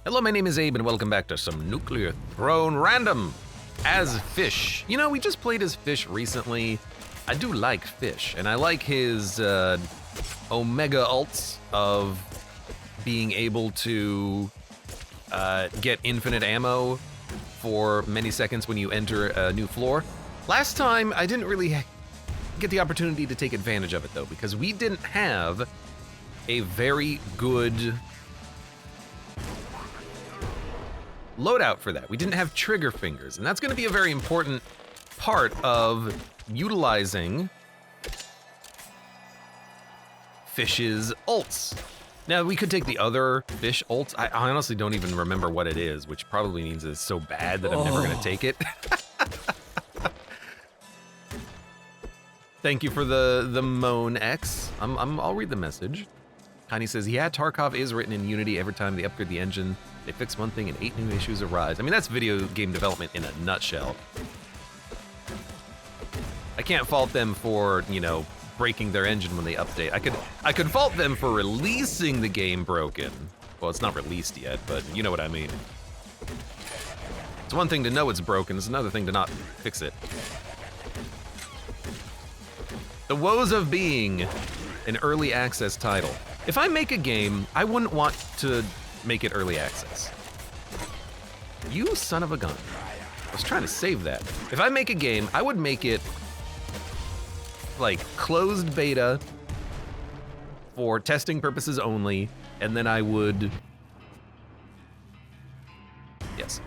Hello, my name is Abe, and welcome back to some Nuclear Throne Random as Fish. You know, we just played as Fish recently. I do like Fish, and I like his Omega ults of being able to get infinite ammo for many seconds when you enter a new floor. Last time, I didn't really get the opportunity to take advantage of it, though, because we didn't have a very good loadout for that. We didn't have trigger fingers, and that's going to be a very important part of utilizing Fish's ults. Now, we could take the other Fish ults. I honestly don't even remember what it is, which probably means it's so bad that I'm never going to take it. Thank you for the Moan X. I'll read the message. Connie says, yeah, Tarkov is written in Unity. Every time they upgrade the engine, they fix one thing and 8 new issues arise. I mean, that's video game development in a nutshell. I can't fault them for, you know, breaking their engine when they update. I could fault them for releasing the game broken. Well, it's not released yet, but you know what I mean. It's one thing to know it's broken, it's another thing to not fix it. The woes of being an early access title. If I make a game, I wouldn't want to make it early access. You son of a gun. I was trying to save that. If I make a game, I would make it like closed beta for testing purposes only, and then I would, yes,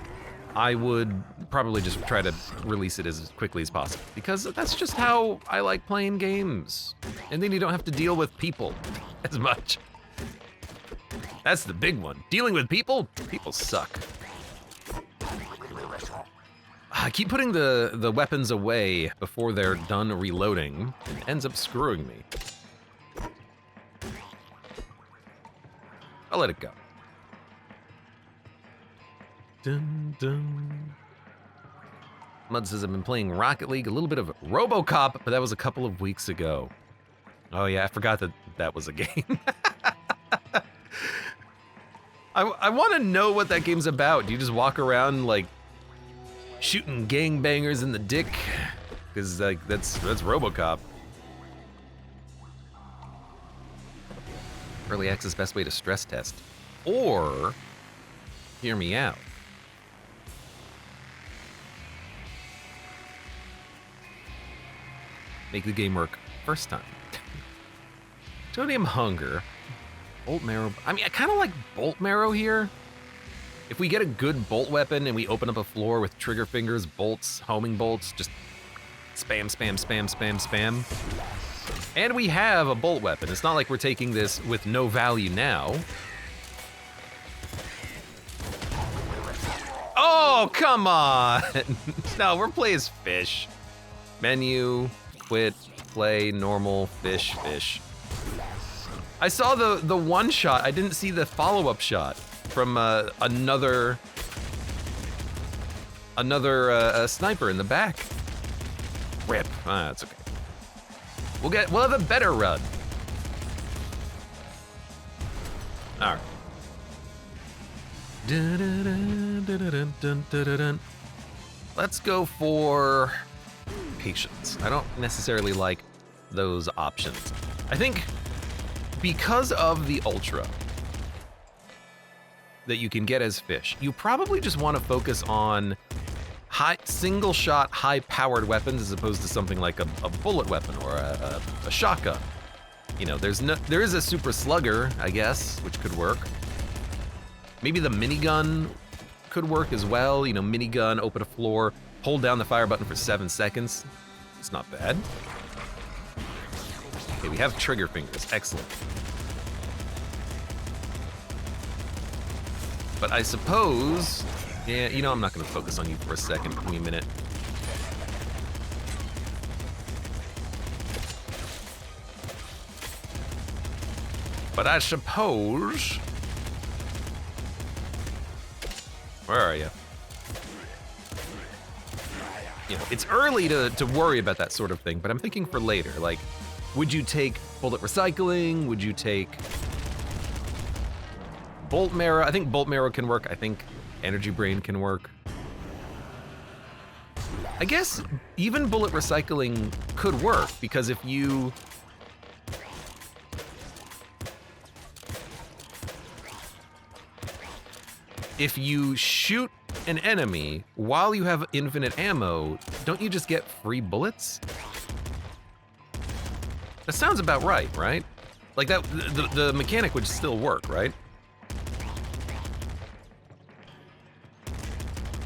I would probably just try to release it as quickly as possible, because that's just how I like playing games. And then you don't have to deal with people as much. That's the big one. Dealing with people? People suck. I keep putting the weapons away before they're done reloading. It ends up screwing me. I'll let it go. Dun, dun. Mud says, I've been playing Rocket League, a little bit of RoboCop, but that was a couple of weeks ago. Oh yeah, I forgot that was a game. I want to know what that game's about. Do you just walk around like shooting gangbangers in the dick? Because like that's RoboCop. Early access best way to stress test. Or hear me out. Make the game work first time. Sodium Hunger. Bolt Marrow. I mean, I kind of like Bolt Marrow here. If we get a good bolt weapon and we open up a floor with trigger fingers, bolts, homing bolts, just spam, spam, spam, spam, spam. And we have a bolt weapon. It's not like we're taking this with no value now. Oh, come on. No, we're playing as Fish. Menu, quit, play, normal, Fish, Fish. I saw the one shot. I didn't see the follow-up shot from another sniper in the back. Rip. Ah, that's okay. We'll have a better run. All right. Let's go for patience. I don't necessarily like those options. I think because of the Ultra that you can get as Fish, you probably just want to focus on single shot, high powered weapons as opposed to something like a bullet weapon or a shotgun. You know, there is a super slugger, I guess, which could work. Maybe the minigun could work as well. You know, minigun, open a floor, hold down the fire button for 7 seconds. It's not bad. Okay, we have trigger fingers, excellent. But I suppose, yeah, you know, I'm not gonna focus on you for a second, give me a minute. But I suppose, where are you? You know, it's early to worry about that sort of thing, but I'm thinking for later, like, would you take bullet recycling? Would you take Bolt Marrow, I think Bolt Marrow can work. I think Energy Brain can work. I guess even bullet recycling could work, because if you... If you shoot an enemy while you have infinite ammo, don't you just get free bullets? That sounds about right, right? Like that, the mechanic would still work, right?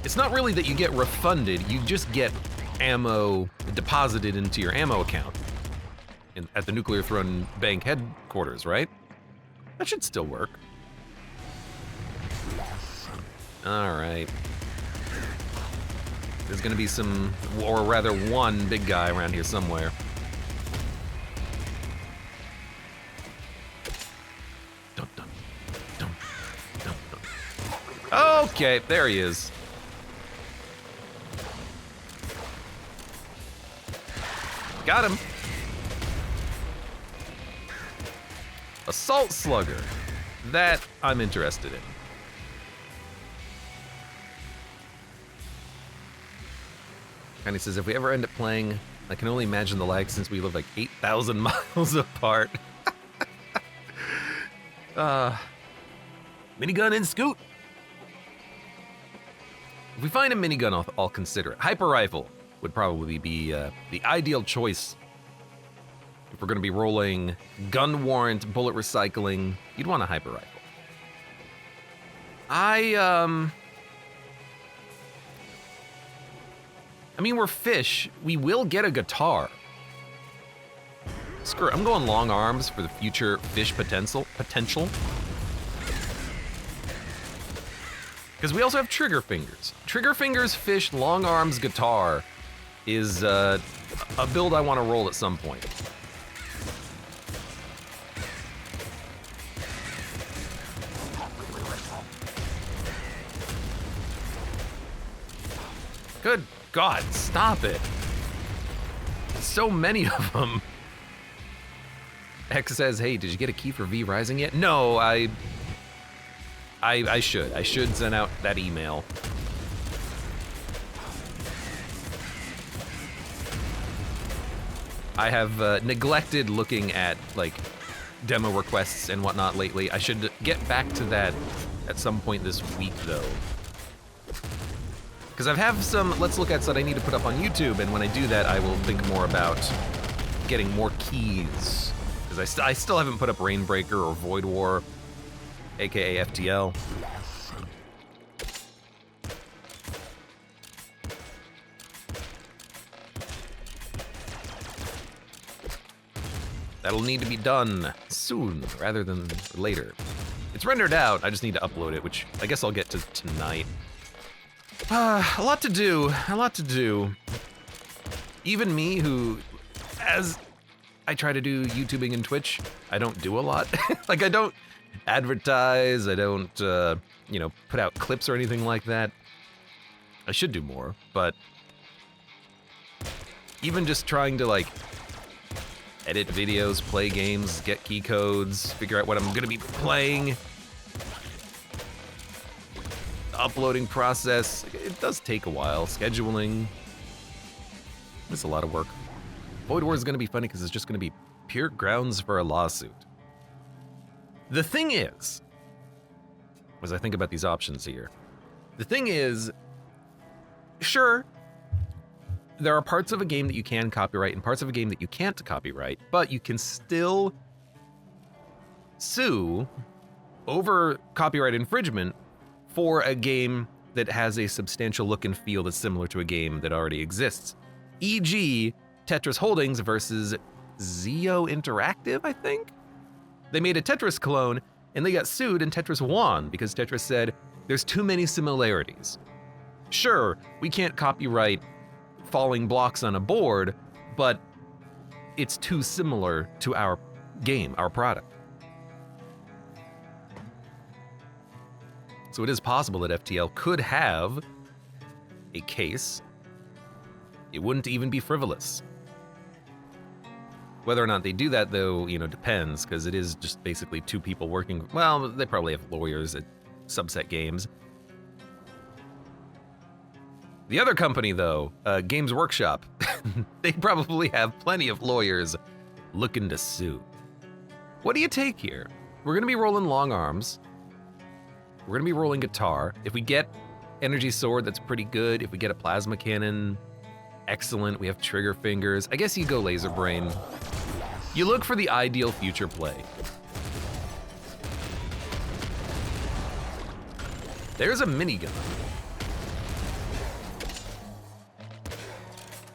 It's not really that you get refunded, you just get ammo deposited into your ammo account at the Nuclear Throne Bank headquarters, right? That should still work. All right. There's gonna be some, or rather one big guy around here somewhere. Dun, dun, dun, dun, dun. Okay, there he is. Got him. Assault Slugger. That I'm interested in. And he says, if we ever end up playing, I can only imagine the lag since we live like 8,000 miles apart. Minigun and scoot. If we find a minigun, I'll consider it. Hyper rifle would probably be the ideal choice. If we're gonna be rolling gun warrant, bullet recycling, you'd want a hyper rifle. I mean, we're fish. We will get a guitar. Screw it, I'm going long arms for the future fish potential. Because we also have trigger fingers. Trigger fingers, fish, long arms, guitar is a build I want to roll at some point. Good God, stop it. So many of them. X says, hey, did you get a key for V Rising yet? No, I should. I should send out that email. I have neglected looking at like demo requests and whatnot lately. I should get back to that at some point this week though. Because I have some Let's Look Ats that I need to put up on YouTube, and when I do that, I will think more about getting more keys. Because I still haven't put up Rainbreaker or Void War, aka FTL. That'll need to be done soon, rather than later. It's rendered out, I just need to upload it, which I guess I'll get to tonight. A lot to do, a lot to do. Even me, who, as I try to do YouTubing and Twitch, I don't do a lot. Like, I don't advertise, I don't, you know, put out clips or anything like that. I should do more, but even just trying to, like, edit videos, play games, get key codes, figure out what I'm gonna be playing, uploading process, it does take a while. Scheduling, it's a lot of work. Void War is gonna be funny because it's just gonna be pure grounds for a lawsuit. The thing is, as I think about these options here, the thing is, sure, there are parts of a game that you can copyright and parts of a game that you can't copyright, but you can still sue over copyright infringement for a game that has a substantial look and feel that's similar to a game that already exists. E.g., Tetris Holdings versus Zeo Interactive, I think? They made a Tetris clone and they got sued and Tetris won because Tetris said, there's too many similarities. Sure, we can't copyright falling blocks on a board, but it's too similar to our game, our product. So it is possible that FTL could have a case. It wouldn't even be frivolous. Whether or not they do that, though, you know, depends, because it is just basically two people working. Well, they probably have lawyers at subset games. The other company, though, Games Workshop, they probably have plenty of lawyers looking to sue. What do you take here? We're gonna be rolling long arms. We're gonna be rolling guitar. If we get energy sword, that's pretty good. If we get a plasma cannon, excellent. We have trigger fingers. I guess you go laser brain. You look for the ideal future play. There's a minigun,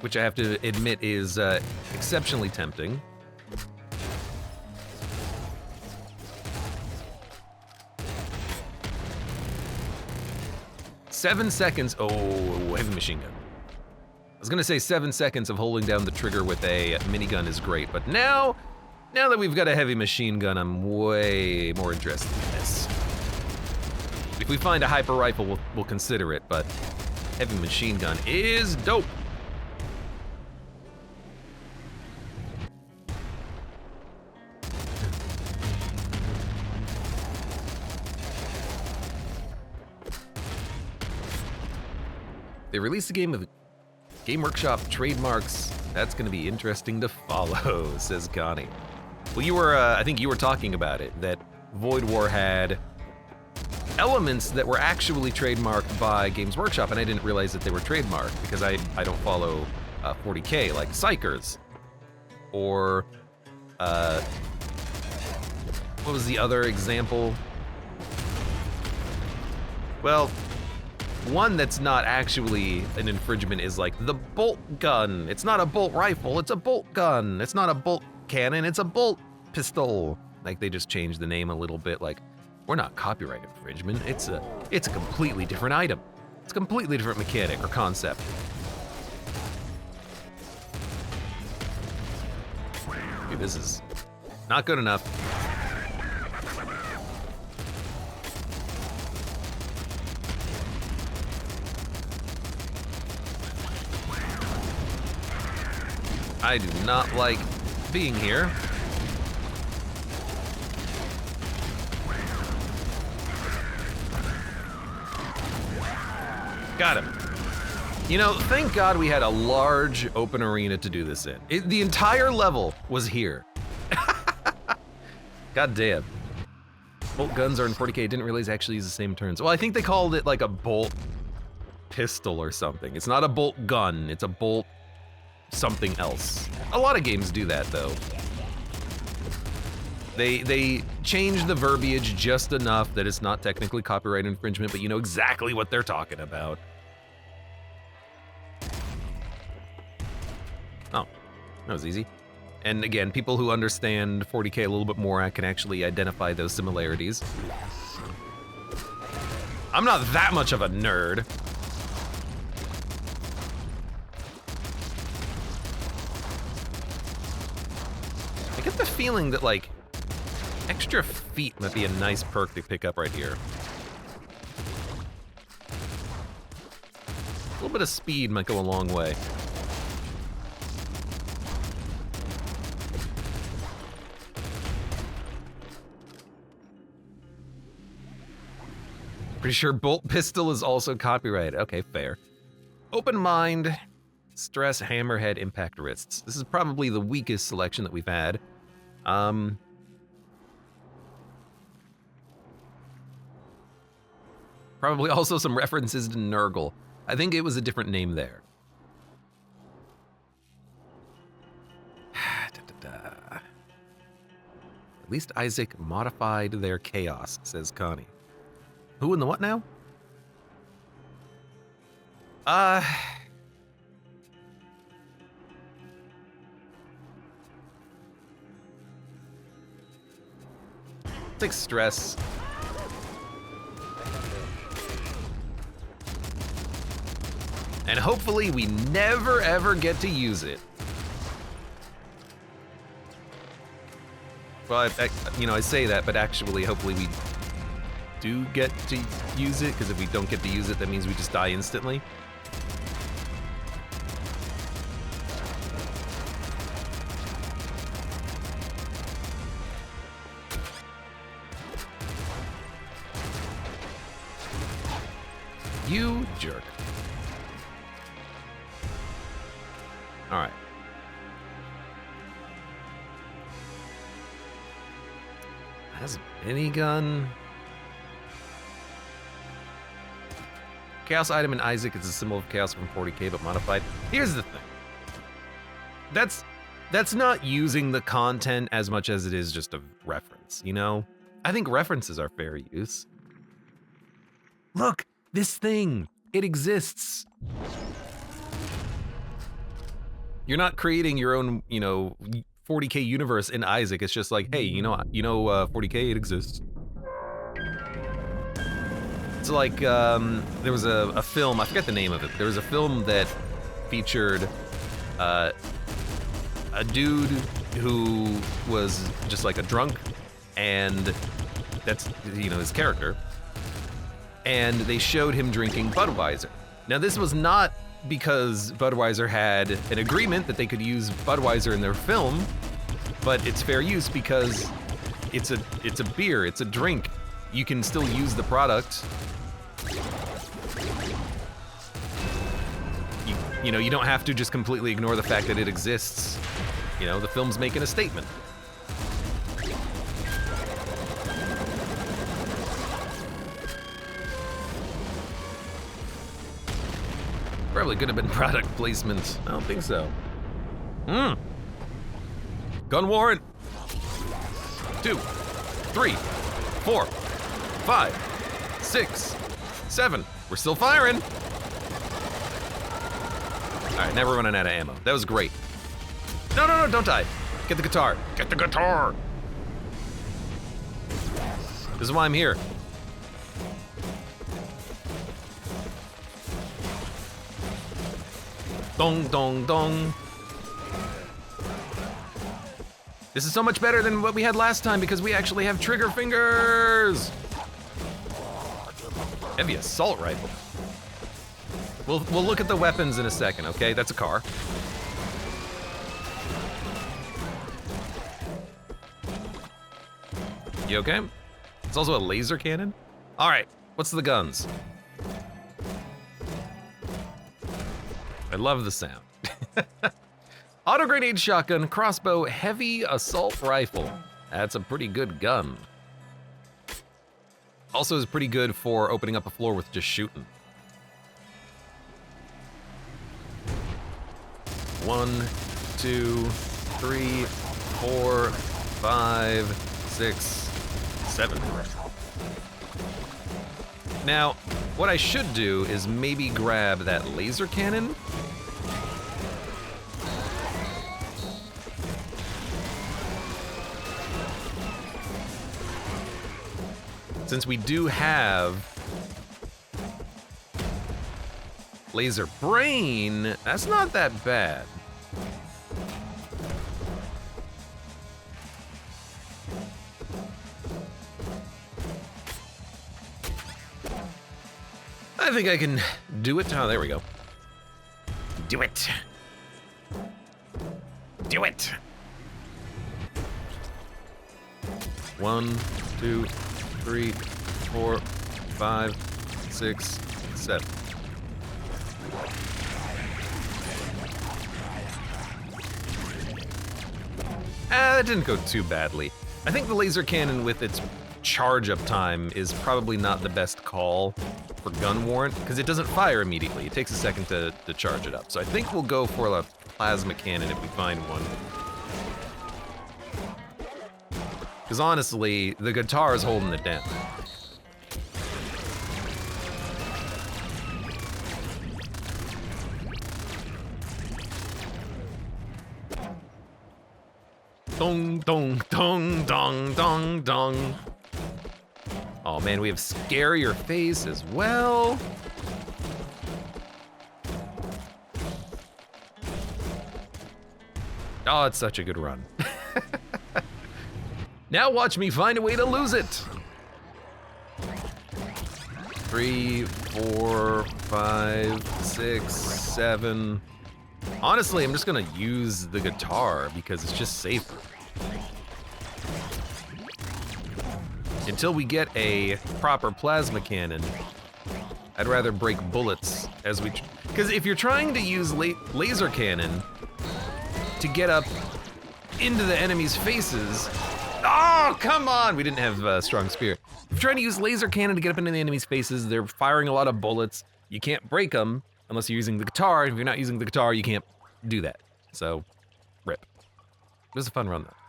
which I have to admit is exceptionally tempting. Seven seconds, oh, heavy machine gun. I was gonna say 7 seconds of holding down the trigger with a minigun is great, but now that we've got a heavy machine gun, I'm way more interested in this. If we find a hyper rifle, we'll consider it, but heavy machine gun is dope. They released a game with Game Workshop trademarks. That's gonna be interesting to follow, says Connie. Well, you were, I think you were talking about it, that Void War had elements that were actually trademarked by Games Workshop, and I didn't realize that they were trademarked because I don't follow 40K, like Psychers, or, what was the other example? Well, one that's not actually an infringement is like the bolt gun. It's not a bolt rifle, it's a bolt gun. It's not a bolt cannon, it's a bolt pistol. Like they just changed the name a little bit, like we're not copyright infringement, it's a completely different item. It's a completely different mechanic or concept. Okay, this is not good enough. I do not like being here. Got him. You know, thank God we had a large open arena to do this in. The entire level was here. God damn. Bolt guns are in 40K. Didn't realize actually use the same turns. Well, I think they called it like a bolt pistol or something. It's not a bolt gun, it's a bolt something else. A lot of games do that though. They change the verbiage just enough that it's not technically copyright infringement, but you know exactly what they're talking about. Oh, that was easy. And again, people who understand 40K a little bit more can actually identify those similarities. I'm not that much of a nerd. I get the feeling that, like, extra feet might be a nice perk to pick up right here. A little bit of speed might go a long way. Pretty sure bolt pistol is also copyrighted. Okay, fair. Open mind, stress, hammerhead, impact wrists. This is probably the weakest selection that we've had. Probably also some references to Nurgle. I think it was a different name there. At least Isaac modified their chaos, says Connie. Who in the what now? Take stress. And hopefully we never ever get to use it. Well, I say that, but actually, hopefully we do get to use it, because if we don't get to use it, that means we just die instantly. You jerk. All right. Has a minigun. Chaos item in Isaac is a symbol of chaos from 40k, but modified. Here's the thing. That's not using the content as much as it is just a reference, you know? I think references are fair use. Look, this thing, it exists. You're not creating your own, 40k universe in Isaac. It's just like, hey, 40k, it exists. It's like, there was a film, I forget the name of it. There was a film that featured a dude who was just like a drunk, and that's, his character. And they showed him drinking Budweiser. Now this was not because Budweiser had an agreement that they could use Budweiser in their film, but it's fair use because it's a beer, it's a drink. You can still use the product. You don't have to just completely ignore the fact that it exists. The film's making a statement. Probably could have been product placement. I don't think so. Gun warrant. 2, 3, 4, 5, 6, 7. We're still firing. All right, now we're running out of ammo. That was great. No, don't die. Get the guitar. Get the guitar. This is why I'm here. Dong, dong, dong. This is so much better than what we had last time because we actually have trigger fingers. Heavy assault rifle. We'll look at the weapons in a second, okay? That's a car. You okay? It's also a laser cannon. All right, what's the guns? I love the sound. Auto grenade shotgun, crossbow, heavy assault rifle. That's a pretty good gun. Also is pretty good for opening up a floor with just shooting. 1, 2, 3, 4, 5, 6, 7. Now, what I should do is maybe grab that laser cannon. Since we do have laser brain, that's not that bad. I think I can do it. Oh, there we go. Do it. Do it. 1, 2, 3, 4, 5, 6, 7. That didn't go too badly. I think the laser cannon with its charge up time is probably not the best call for gun warrant because it doesn't fire immediately. It takes a second to charge it up. So I think we'll go for a plasma cannon if we find one. Because honestly, the guitar is holding it down. Dong, dong, dong, dong, dong, dong. Oh man, we have Scare Your Face as well. Oh, it's such a good run. Now watch me find a way to lose it. 3, 4, 5, 6, 7. Honestly, I'm just gonna use the guitar because it's just safer. Until we get a proper plasma cannon, I'd rather break bullets as we... Because if you're trying to use laser cannon to get up into the enemy's faces... Oh, come on! We didn't have strong spear. If you're trying to use laser cannon to get up into the enemy's faces, they're firing a lot of bullets. You can't break them unless you're using the guitar. If you're not using the guitar, you can't do that. So, rip. It was a fun run, though.